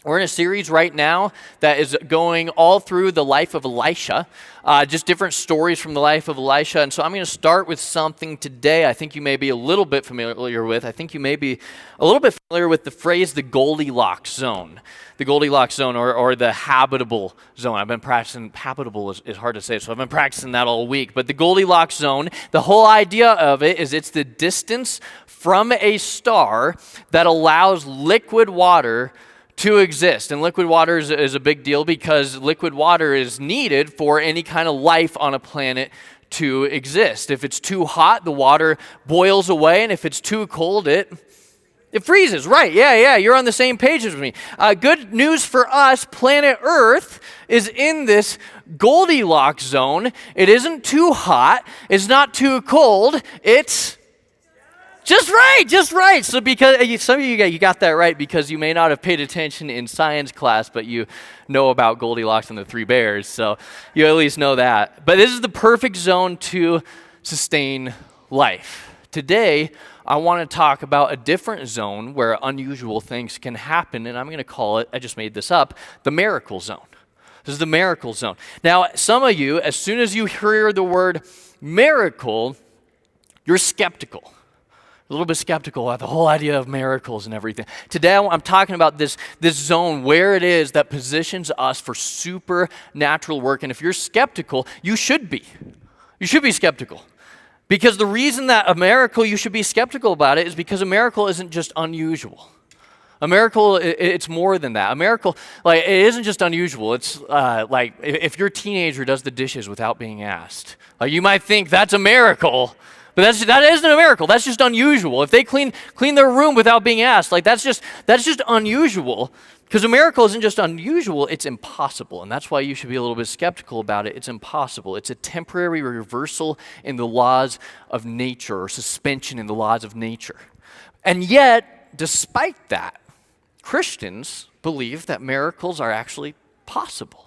We're in a series right now that is going all through the life of Elisha, just different stories from the life of Elisha. And so I'm going to start with something today I think you may be a little bit familiar with. I think you may be a little bit familiar with the phrase the Goldilocks zone. The Goldilocks zone or the habitable zone. I've been practicing, habitable is hard to say, so I've been practicing that all week. But the Goldilocks zone, the whole idea of it is it's the distance from a star that allows liquid water to exist. And liquid water is a big deal because liquid water is needed for any kind of life on a planet to exist. If it's too hot, the water boils away, and if it's too cold, it freezes. Right, yeah, you're on the same page as me. Good news for us, planet Earth is in this Goldilocks zone. It isn't too hot, it's not too cold, it's just right. So because some of you got that right because you may not have paid attention in science class, but you know about Goldilocks and the Three Bears, so you at least know that. But this is the perfect zone to sustain life. Today, I want to talk about a different zone where unusual things can happen, and I'm going to call it, I just made this up, the miracle zone. This is the miracle zone. Now, some of you, as soon as you hear the word miracle, you're skeptical. A little bit skeptical about the whole idea of miracles and everything. Today, I'm talking about this zone where it is that positions us for supernatural work. And if you're skeptical, you should be. You should be skeptical. Because the reason that a miracle, you should be skeptical about it is because a miracle isn't just unusual. A miracle, it's more than that. A miracle, like, it isn't just unusual. It's like if your teenager does the dishes without being asked. Like, you might think that's a miracle. But that isn't a miracle. That's just unusual. If they clean their room without being asked, like that's just unusual. Because a miracle isn't just unusual, it's impossible. And that's why you should be a little bit skeptical about it. It's impossible. It's a temporary reversal in the laws of nature or suspension in the laws of nature. And yet, despite that, Christians believe that miracles are actually possible.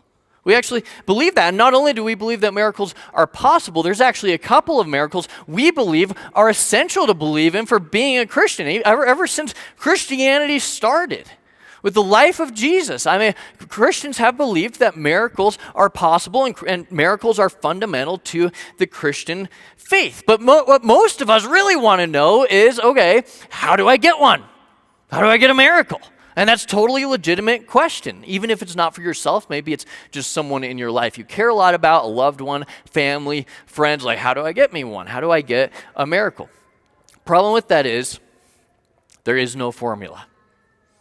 We actually believe that. And not only do we believe that miracles are possible, there's actually a couple of miracles we believe are essential to believe in for being a Christian, ever since Christianity started. With the life of Jesus, I mean, Christians have believed that miracles are possible and miracles are fundamental to the Christian faith. But what most of us really want to know is, okay, how do I get one? How do I get a miracle? And that's totally a legitimate question. Even if it's not for yourself, maybe it's just someone in your life you care a lot about, a loved one, family, friends, like how do I get me one? How do I get a miracle? Problem with that is there is no formula.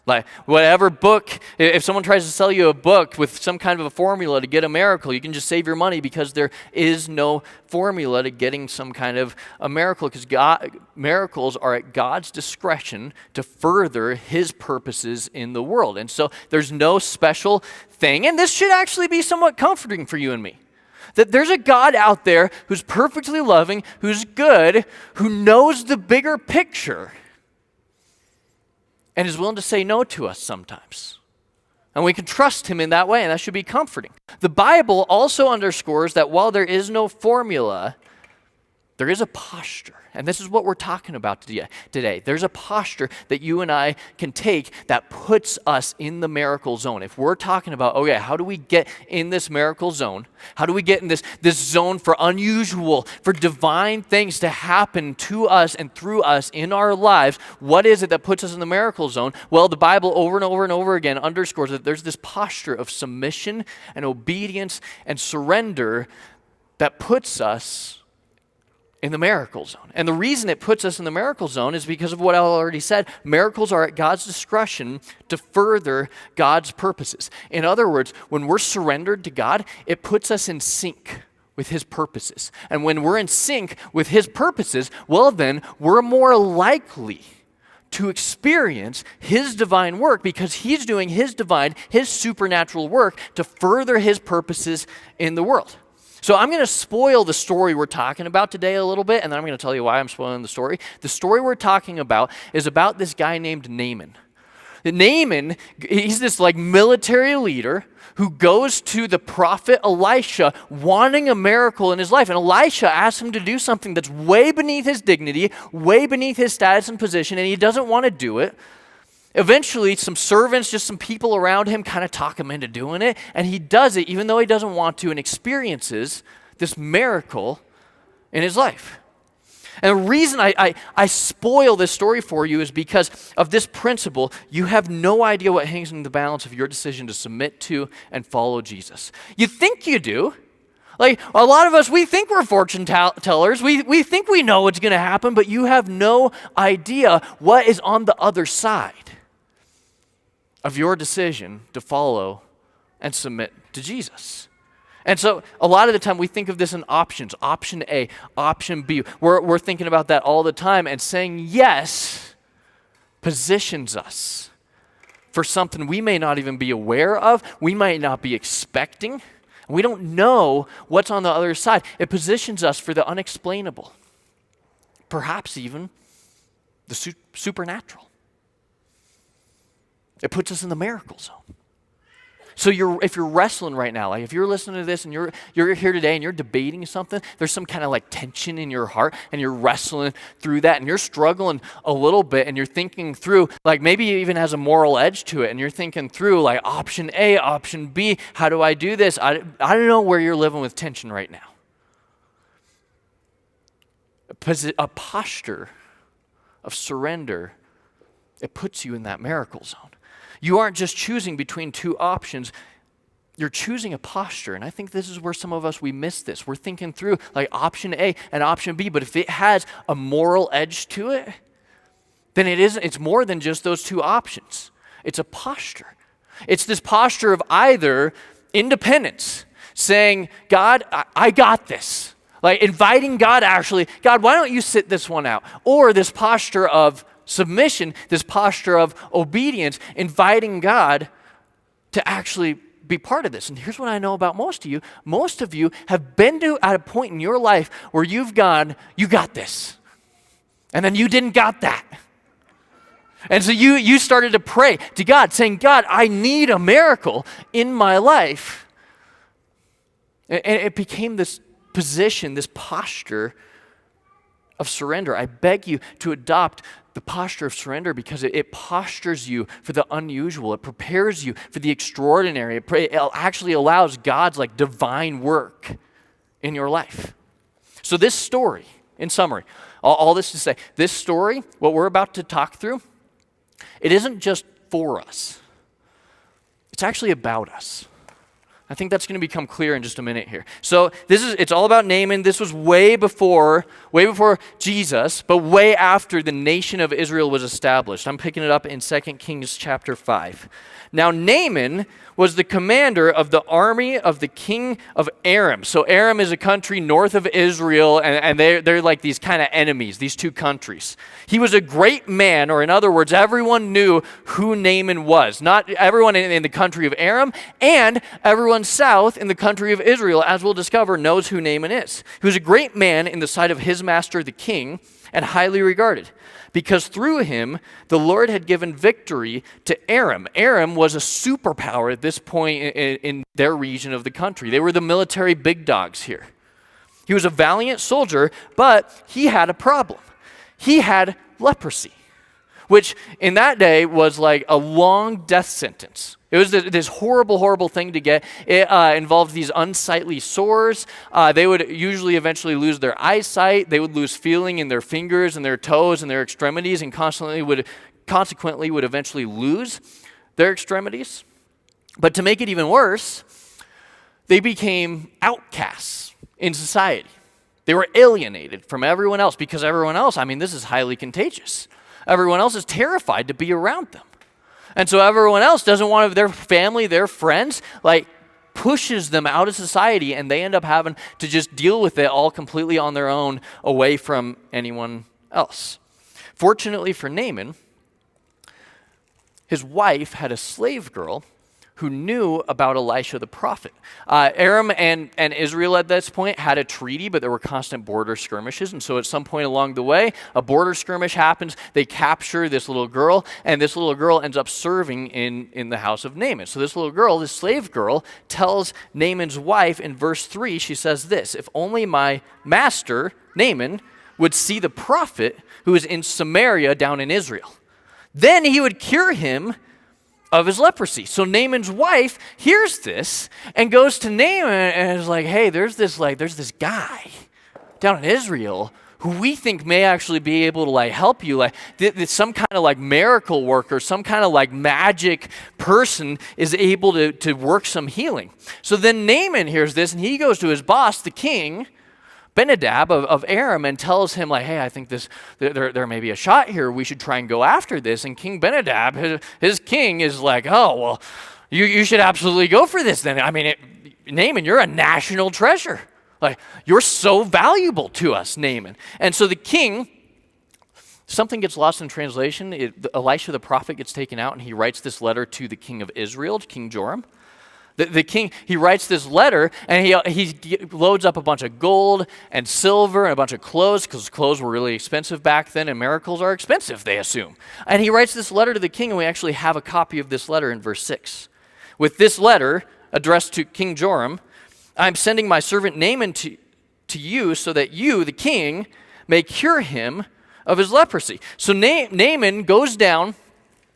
Like whatever book, if someone tries to sell you a book with some kind of a formula to get a miracle, you can just save your money because there is no formula to getting some kind of a miracle because miracles are at God's discretion to further his purposes in the world. And so there's no special thing, and this should actually be somewhat comforting for you and me. That there's a God out there who's perfectly loving, who's good, who knows the bigger picture, and is willing to say no to us sometimes. And we can trust him in that way, and that should be comforting. The Bible also underscores that while there is no formula, there is a posture. And this is what we're talking about today. There's a posture that you and I can take that puts us in the miracle zone. If we're talking about, okay, how do we get in this miracle zone? How do we get in this zone for unusual, for divine things to happen to us and through us in our lives? What is it that puts us in the miracle zone? Well, the Bible over and over and over again underscores that there's this posture of submission and obedience and surrender that puts us in the miracle zone. And the reason it puts us in the miracle zone is because of what I already said. Miracles are at God's discretion to further God's purposes. In other words, when we're surrendered to God, it puts us in sync with his purposes. And when we're in sync with his purposes, well then, we're more likely to experience his divine work because he's doing his supernatural work to further his purposes in the world. So I'm going to spoil the story we're talking about today a little bit, and then I'm going to tell you why I'm spoiling the story. The story we're talking about is about this guy named Naaman. Naaman, he's this like military leader who goes to the prophet Elisha wanting a miracle in his life. And Elisha asks him to do something that's way beneath his dignity, way beneath his status and position, and he doesn't want to do it. eventually some servants, just some people around him, kind of talk him into doing it. And he does it even though he doesn't want to, and experiences this miracle in his life. And the reason I spoil this story for you is because of this principle. You have no idea what hangs in the balance of your decision to submit to and follow Jesus. You think you do. Like a lot of us, we think we're fortune tellers. We think we know what's going to happen, but you have no idea what is on the other side of your decision to follow and submit to Jesus. And so a lot of the time we think of this in options, option A, option B. We're thinking about that all the time, and saying yes positions us for something we may not even be aware of, we might not be expecting. We don't know what's on the other side. It positions us for the unexplainable, perhaps even the supernatural. It puts us in the miracle zone. So if you're wrestling right now, like if you're listening to this and you're here today and you're debating something, there's some kind of like tension in your heart and you're wrestling through that and you're struggling a little bit and you're thinking through, like maybe it even has a moral edge to it, and you're thinking through like option A, option B, how do I do this? I don't know where you're living with tension right now. A posture of surrender, it puts you in that miracle zone. You aren't just choosing between two options. You're choosing a posture. And I think this is where some of us, we miss this. We're thinking through like option A and option B, but if it has a moral edge to it, then it's more than just those two options. It's a posture. It's this posture of either independence, saying, God, I got this. Like inviting God actually, God, why don't you sit this one out? Or this posture of submission, this posture of obedience, inviting God to actually be part of this. And here's what I know about most of you. Most of you have been at a point in your life where you've gone, you got this. And then you didn't got that. And so you started to pray to God, saying, God, I need a miracle in my life. And it became this position, this posture of surrender. I beg you to adopt the posture of surrender because it postures you for the unusual. It prepares you for the extraordinary. It actually allows God's like divine work in your life. So this story, in summary, all this to say, this story, what we're about to talk through, it isn't just for us. It's actually about us. I think that's going to become clear in just a minute here. So it's all about Naaman. This was way before Jesus, but way after the nation of Israel was established. I'm picking it up in 2 Kings chapter 5. Now Naaman was the commander of the army of the king of Aram. So Aram is a country north of Israel, and they're like these kind of enemies, these two countries. He was a great man, or in other words, everyone knew who Naaman was. Not everyone in the country of Aram, and everyone south in the country of Israel, as we'll discover, knows who Naaman is. He was a great man in the sight of his master, the king, and highly regarded, because through him, the Lord had given victory to Aram. Aram was a superpower at this point in their region of the country. They were the military big dogs here. He was a valiant soldier, but he had a problem. He had leprosy, which in that day was like a long death sentence. It was this horrible, horrible thing to get. It involved these unsightly sores. They would usually eventually lose their eyesight. They would lose feeling in their fingers and their toes and their extremities, and consequently would eventually lose their extremities. But to make it even worse, they became outcasts in society. They were alienated from everyone else because everyone else, this is highly contagious. Everyone else is terrified to be around them. And so everyone else doesn't want their family, their friends, pushes them out of society, and they end up having to just deal with it all completely on their own, away from anyone else. Fortunately for Naaman, his wife had a slave girl who knew about Elisha the prophet. Aram and Israel at this point had a treaty, but there were constant border skirmishes. And so at some point along the way, a border skirmish happens. They capture this little girl, and this little girl ends up serving in the house of Naaman. So this little girl, this slave girl, tells Naaman's wife in verse 3, she says this, "If only my master, Naaman, would see the prophet who is in Samaria down in Israel." Then he would cure him of his leprosy. So Naaman's wife hears this and goes to Naaman and is like, hey, there's this guy down in Israel who we think may actually be able to help you. Some kind of miracle worker, some kind of magic person is able to work some healing. So then Naaman hears this and he goes to his boss, the king, Ben-Hadad of Aram, and tells him hey, I think there may be a shot here. We should try and go after this. And King Ben-Hadad, his king, is like, oh, well, you should absolutely go for this then. I mean, Naaman, you're a national treasure. You're so valuable to us, Naaman. And so the king, something gets lost in translation. Elisha the prophet gets taken out, and he writes this letter to the king of Israel, King Joram. The king, he writes this letter, and he loads up a bunch of gold and silver and a bunch of clothes, because clothes were really expensive back then, and miracles are expensive, they assume. And he writes this letter to the king, and we actually have a copy of this letter in verse 6. With this letter addressed to King Joram, I'm sending my servant Naaman to you so that you, the king, may cure him of his leprosy. So Naaman goes down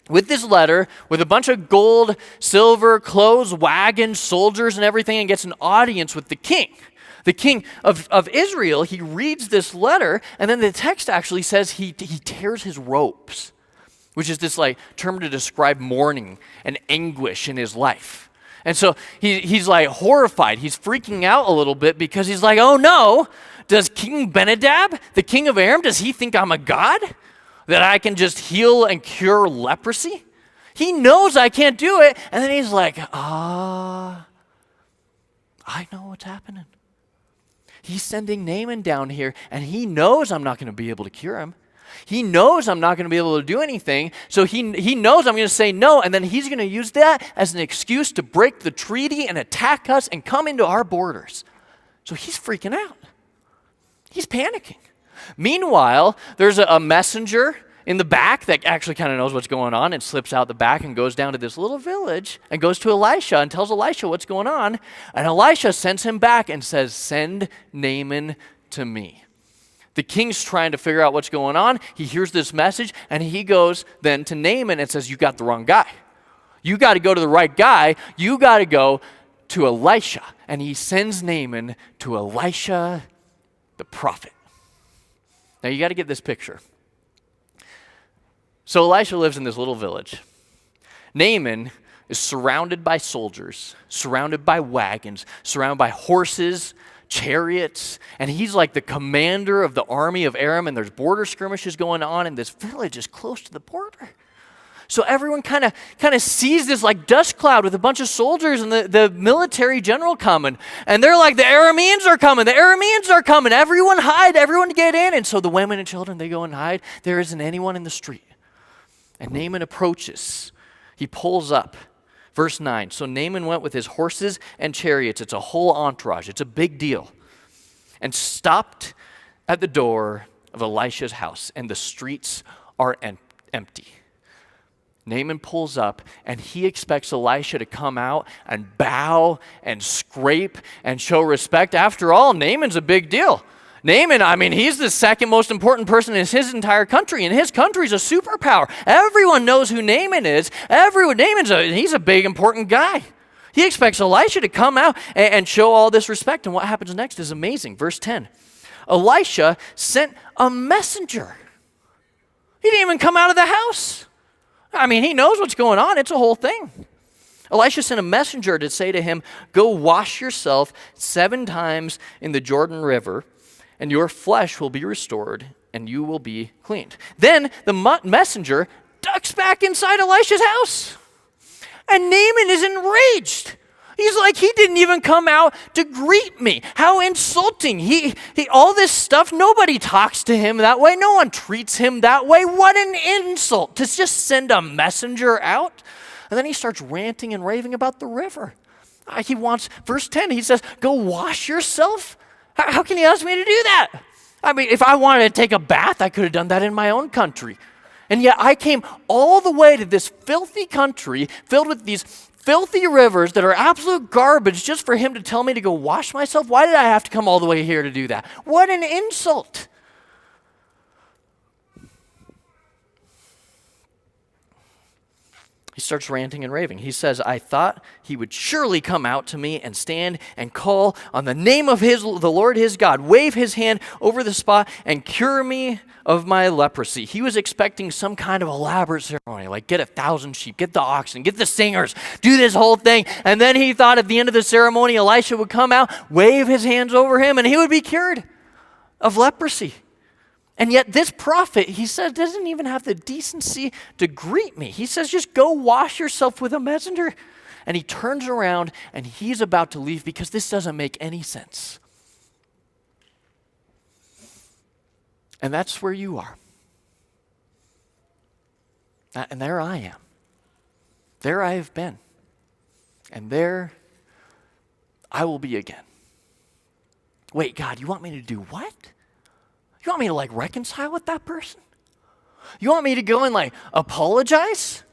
with this letter, with a bunch of gold, silver, clothes, wagons, soldiers, and everything, and gets an audience with the king. The king of Israel, he reads this letter, and then the text actually says he tears his robes, which is this term to describe mourning and anguish in his life. And so he's horrified. He's freaking out a little bit because he's like, oh no, does King Ben-Hadad, the king of Aram, does he think I'm a god? That I can just heal and cure leprosy? He knows I can't do it. And then he's like, I know what's happening. He's sending Naaman down here, and he knows I'm not going to be able to cure him. He knows I'm not going to be able to do anything, so he knows I'm going to say no, and then he's going to use that as an excuse to break the treaty and attack us and come into our borders. So he's freaking out. He's panicking. Meanwhile, there's a messenger in the back that actually kind of knows what's going on and slips out the back and goes down to this little village and goes to Elisha and tells Elisha what's going on. And Elisha sends him back and says, send Naaman to me. The king's trying to figure out what's going on. He hears this message, and he goes then to Naaman and says, you got the wrong guy. You got to go to the right guy. You got to go to Elisha. And he sends Naaman to Elisha the prophet. Now you got to get this picture. So Elisha lives in this little village. Naaman is surrounded by soldiers, surrounded by wagons, surrounded by horses, chariots, and he's like the commander of the army of Aram, and there's border skirmishes going on, and this village is close to the border. So everyone kind of sees this dust cloud with a bunch of soldiers and the military general coming, and they're like, the Arameans are coming, the Arameans are coming, everyone hide, everyone get in. And so the women and children, they go and hide. There isn't anyone in the street. And Naaman approaches. He pulls up. Verse 9, so Naaman went with his horses and chariots. It's a whole entourage. It's a big deal. And stopped at the door of Elisha's house, and the streets are empty. Naaman pulls up, and he expects Elisha to come out and bow and scrape and show respect. After all, Naaman's a big deal. Naaman, he's the second most important person in his entire country, and his country's a superpower. Everyone knows who Naaman is. He's a big, important guy. He expects Elisha to come out and show all this respect, and what happens next is amazing. Verse 10, Elisha sent a messenger. He didn't even come out of the house. He knows what's going on. It's a whole thing. Elisha sent a messenger to say to him, go wash yourself 7 times in the Jordan River, and your flesh will be restored, and you will be cleaned. Then the messenger ducks back inside Elisha's house. And Naaman is enraged. He's like, he didn't even come out to greet me. How insulting. He all this stuff, nobody talks to him that way. No one treats him that way. What an insult to just send a messenger out. And then he starts ranting and raving about the river. He wants, verse 10, he says, go wash yourself. How can he ask me to do that? If I wanted to take a bath, I could have done that in my own country. And yet I came all the way to this filthy country filled with these filthy rivers that are absolute garbage just for him to tell me to go wash myself? Why did I have to come all the way here to do that? What an insult. He starts ranting and raving. He says, I thought he would surely come out to me and stand and call on the name of the Lord his God, wave his hand over the spot and cure me of my leprosy. He was expecting some kind of elaborate ceremony, like get 1,000 sheep, get the oxen, get the singers, do this whole thing. And then he thought at the end of the ceremony, Elisha would come out, wave his hands over him, and he would be cured of leprosy. And yet this prophet, he says, doesn't even have the decency to greet me. He says, just go wash yourself with a messenger. And he turns around and he's about to leave because this doesn't make any sense. And that's where you are. And there I am. There I have been. And there I will be again. Wait, God, you want me to do what? You want me to reconcile with that person? You want me to go and apologize?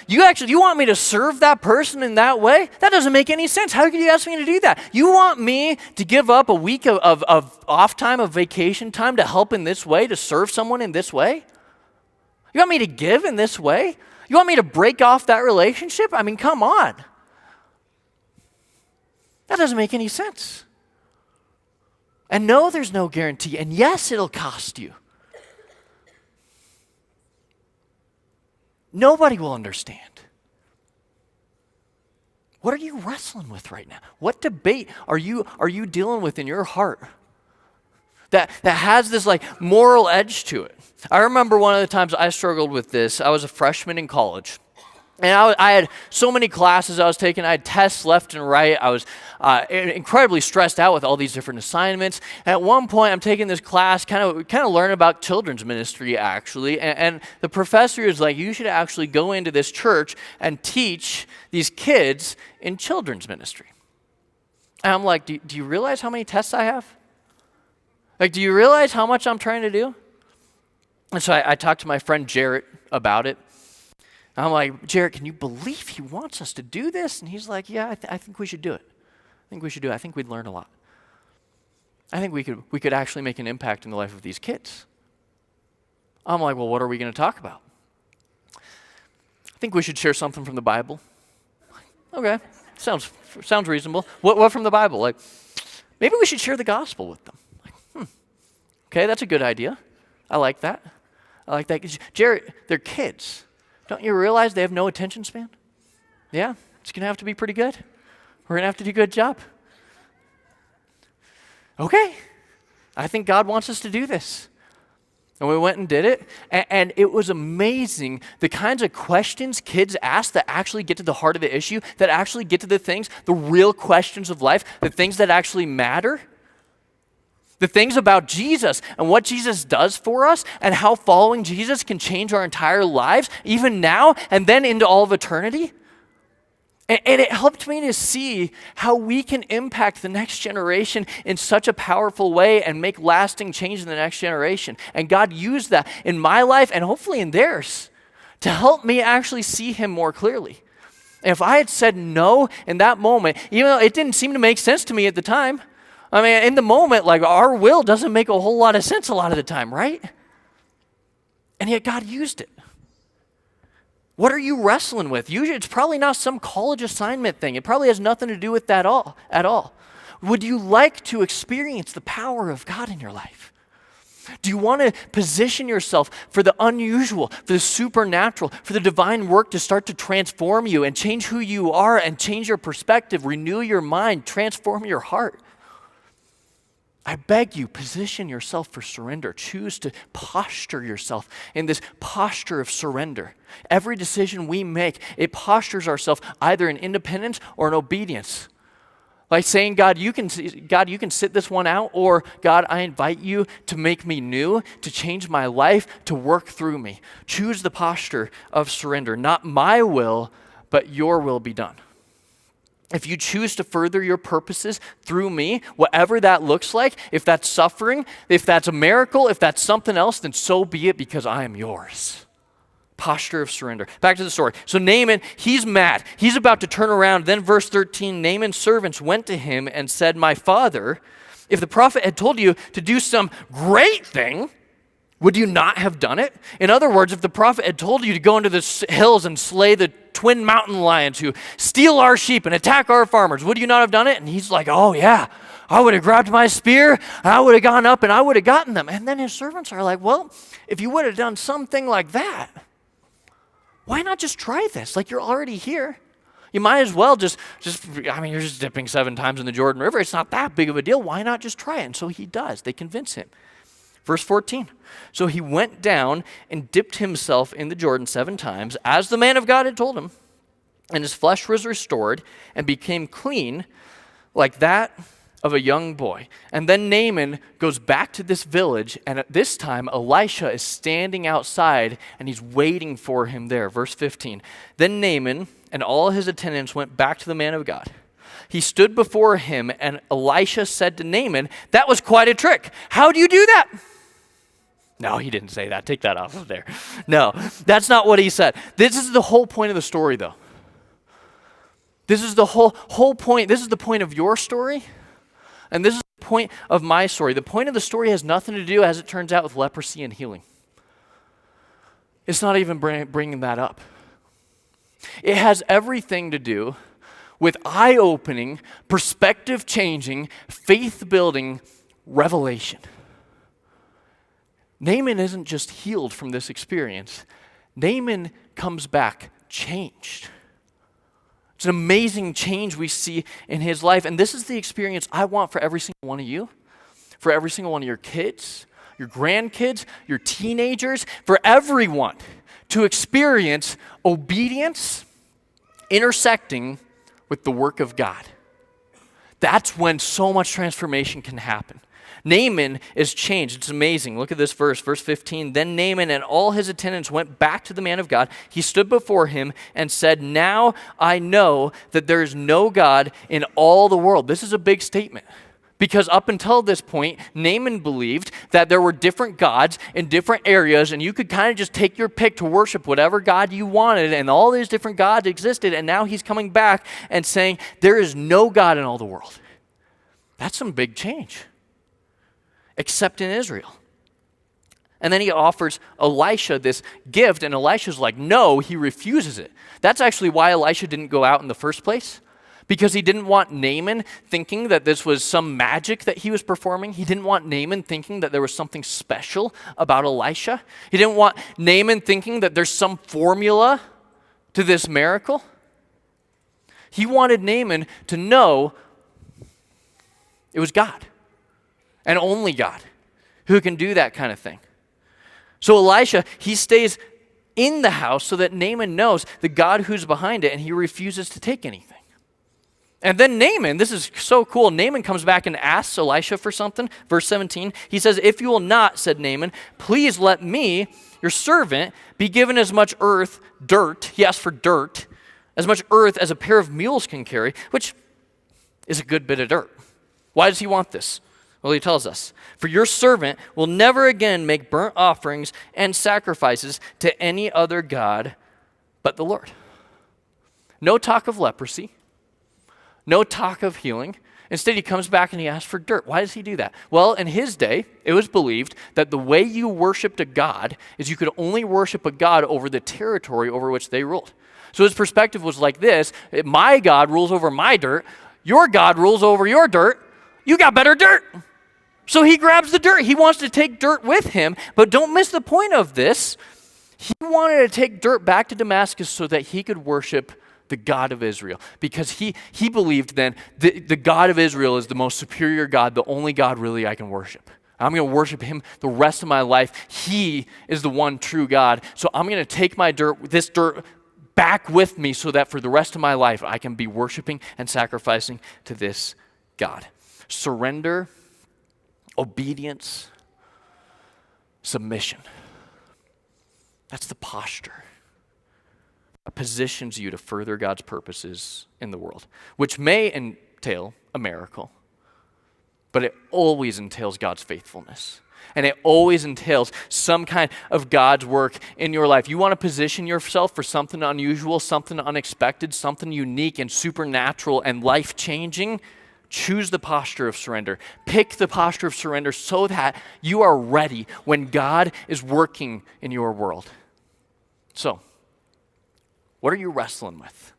You want me to serve that person in that way? That doesn't make any sense. How could you ask me to do that? You want me to give up a week of off time, of vacation time to help in this way, to serve someone in this way? You want me to give in this way? You want me to break off that relationship? I mean, come on. That doesn't make any sense. And no, there's no guarantee. And yes, it'll cost you. Nobody will understand. What are you wrestling with right now? What debate are you dealing with in your heart that has this moral edge to it? I remember one of the times I struggled with this. I was a freshman in college. And I had so many classes I was taking. I had tests left and right. I was incredibly stressed out with all these different assignments. And at one point, I'm taking this class, kind of learning about children's ministry, actually. And the professor is like, you should actually go into this church and teach these kids in children's ministry. And I'm like, do you realize how many tests I have? Do you realize how much I'm trying to do? And so I talked to my friend Jarrett about it. I'm like, Jarrett, can you believe he wants us to do this? And he's like, yeah, I think we should do it. I think we should do it. I think we'd learn a lot. I think we could actually make an impact in the life of these kids. I'm like, well, what are we going to talk about? I think we should share something from the Bible. Okay, sounds reasonable. What from the Bible? Maybe we should share the gospel with them. Okay, that's a good idea. I like that. Jarrett, they're kids. Don't you realize they have no attention span? Yeah, it's going to have to be pretty good. We're going to have to do a good job. Okay, I think God wants us to do this. And we went and did it, and it was amazing the kinds of questions kids ask that actually get to the heart of the issue, that actually get to the things, the real questions of life, the things that actually matter. The things about Jesus and what Jesus does for us and how following Jesus can change our entire lives, even now and then into all of eternity. And it helped me to see how we can impact the next generation in such a powerful way and make lasting change in the next generation. And God used that in my life and hopefully in theirs to help me actually see him more clearly. And if I had said no in that moment, even though it didn't seem to make sense to me at the time, I mean, in the moment, our will doesn't make a whole lot of sense a lot of the time, right? And yet God used it. What are you wrestling with? Usually it's probably not some college assignment thing. It probably has nothing to do with that at all. Would you like to experience the power of God in your life? Do you want to position yourself for the unusual, for the supernatural, for the divine work to start to transform you and change who you are and change your perspective, renew your mind, transform your heart? I beg you, position yourself for surrender. Choose to posture yourself in this posture of surrender. Every decision we make, it postures ourselves either in independence or in obedience. Like saying, God, you can sit this one out, or God, I invite you to make me new, to change my life, to work through me. Choose the posture of surrender. Not my will, but your will be done. If you choose to further your purposes through me, whatever that looks like, if that's suffering, if that's a miracle, if that's something else, then so be it, because I am yours. Posture of surrender. Back to the story. So Naaman, he's mad. He's about to turn around. Then verse 13, Naaman's servants went to him and said, my father, if the prophet had told you to do some great thing, Would you not have done it? In other words, if the prophet had told you to go into the hills and slay the twin mountain lions who steal our sheep and attack our farmers, would you not have done it? And he's like, oh yeah, I would have grabbed my spear, and I would have gone up and I would have gotten them. And then his servants are like, well, if you would have done something like that, why not just try this? Like, you're already here. You might as well you're just dipping 7 times in the Jordan River. It's not that big of a deal. Why not just try it? And so he does. They convince him. Verse 14, so he went down and dipped himself in the Jordan 7 times, as the man of God had told him, and his flesh was restored and became clean like that of a young boy. And then Naaman goes back to this village, and at this time Elisha is standing outside, and he's waiting for him there. Verse 15, then Naaman and all his attendants went back to the man of God. He stood before him, and Elisha said to Naaman, that was quite a trick. How do you do that? No, he didn't say that. Take that off of there. No, that's not what he said. This is the whole point of the story, though. This is the whole point. This is the point of your story, and this is the point of my story. The point of the story has nothing to do, as it turns out, with leprosy and healing. It's not even bringing that up. It has everything to do with eye-opening, perspective-changing, faith-building revelation. Naaman isn't just healed from this experience. Naaman comes back changed. It's an amazing change we see in his life. And this is the experience I want for every single one of you, for every single one of your kids, your grandkids, your teenagers, for everyone to experience obedience intersecting with the work of God. That's when so much transformation can happen. Naaman is changed. It's amazing. Look at this verse 15. Then Naaman and all his attendants went back to the man of God. He stood before him and said, now I know that there is no God in all the world. This is a big statement, because up until this point, Naaman believed that there were different gods in different areas, and you could kind of just take your pick to worship whatever God you wanted, and all these different gods existed, and now he's coming back and saying, there is no God in all the world. That's some big change. Except in Israel. And then he offers Elisha this gift, and Elisha's like, no, he refuses it. That's actually why Elisha didn't go out in the first place, because he didn't want Naaman thinking that this was some magic that he was performing. He didn't want Naaman thinking that there was something special about Elisha. He didn't want Naaman thinking that there's some formula to this miracle. He wanted Naaman to know it was God. And only God who can do that kind of thing. So Elisha, he stays in the house so that Naaman knows the God who's behind it, and he refuses to take anything. And then Naaman, this is so cool, Naaman comes back and asks Elisha for something. Verse 17, he says, if you will not, said Naaman, please let me, your servant, be given as much dirt, he asked for dirt, as much earth as a pair of mules can carry, which is a good bit of dirt. Why does he want this? Well, he tells us, for your servant will never again make burnt offerings and sacrifices to any other god but the Lord. No talk of leprosy, no talk of healing. Instead, he comes back and he asks for dirt. Why does he do that? Well, in his day, it was believed that the way you worshiped a god is you could only worship a god over the territory over which they ruled. So his perspective was like this: my God rules over my dirt, your God rules over your dirt, you got better dirt. So he grabs the dirt. He wants to take dirt with him, but don't miss the point of this. He wanted to take dirt back to Damascus so that he could worship the God of Israel, because he believed then the God of Israel is the most superior God, the only God really I can worship. I'm going to worship him the rest of my life. He is the one true God. So I'm going to take this dirt back with me so that for the rest of my life I can be worshiping and sacrificing to this God. Surrender, obedience, submission. That's the posture. It positions you to further God's purposes in the world, which may entail a miracle, but it always entails God's faithfulness. And it always entails some kind of God's work in your life. You want to position yourself for something unusual, something unexpected, something unique and supernatural and life-changing? choose the posture of surrender. Pick the posture of surrender so that you are ready when God is working in your world. So, what are you wrestling with?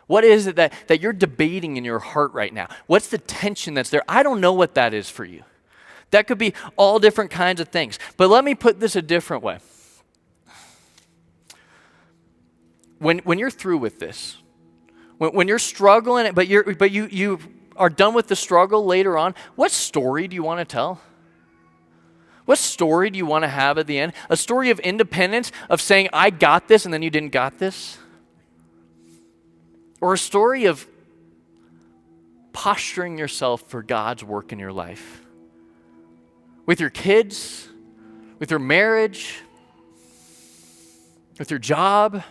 What is it that you're debating in your heart right now? What's the tension that's there? I don't know what that is for you. That could be all different kinds of things. But let me put this a different way. When you're through with this, when you're struggling, but you are done with the struggle later on, what story do you want to tell? What story do you want to have at the end? A story of independence, of saying, I got this, and then you didn't got this? Or a story of posturing yourself for God's work in your life? With your kids, with your marriage, with your job,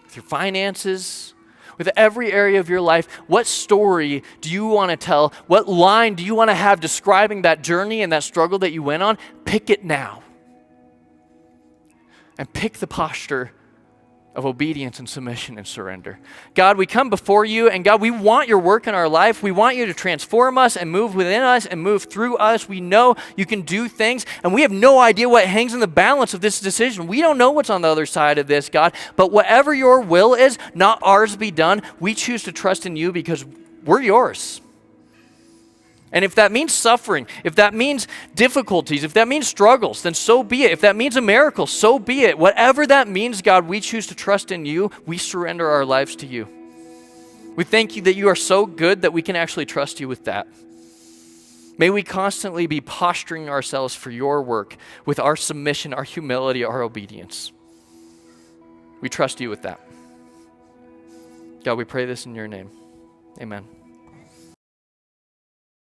with your finances, with every area of your life, what story do you want to tell? What line do you want to have describing that journey and that struggle that you went on? Pick it now. And pick the posture of obedience and submission and surrender. God, we come before you, and God, we want your work in our life. We want you to transform us and move within us and move through us. We know you can do things, and we have no idea what hangs in the balance of this decision. We don't know what's on the other side of this, God, but whatever your will is, not ours be done, we choose to trust in you because we're yours. And if that means suffering, if that means difficulties, if that means struggles, then so be it. If that means a miracle, so be it. Whatever that means, God, we choose to trust in you. We surrender our lives to you. We thank you that you are so good that we can actually trust you with that. May we constantly be posturing ourselves for your work with our submission, our humility, our obedience. We trust you with that. God, we pray this in your name. Amen.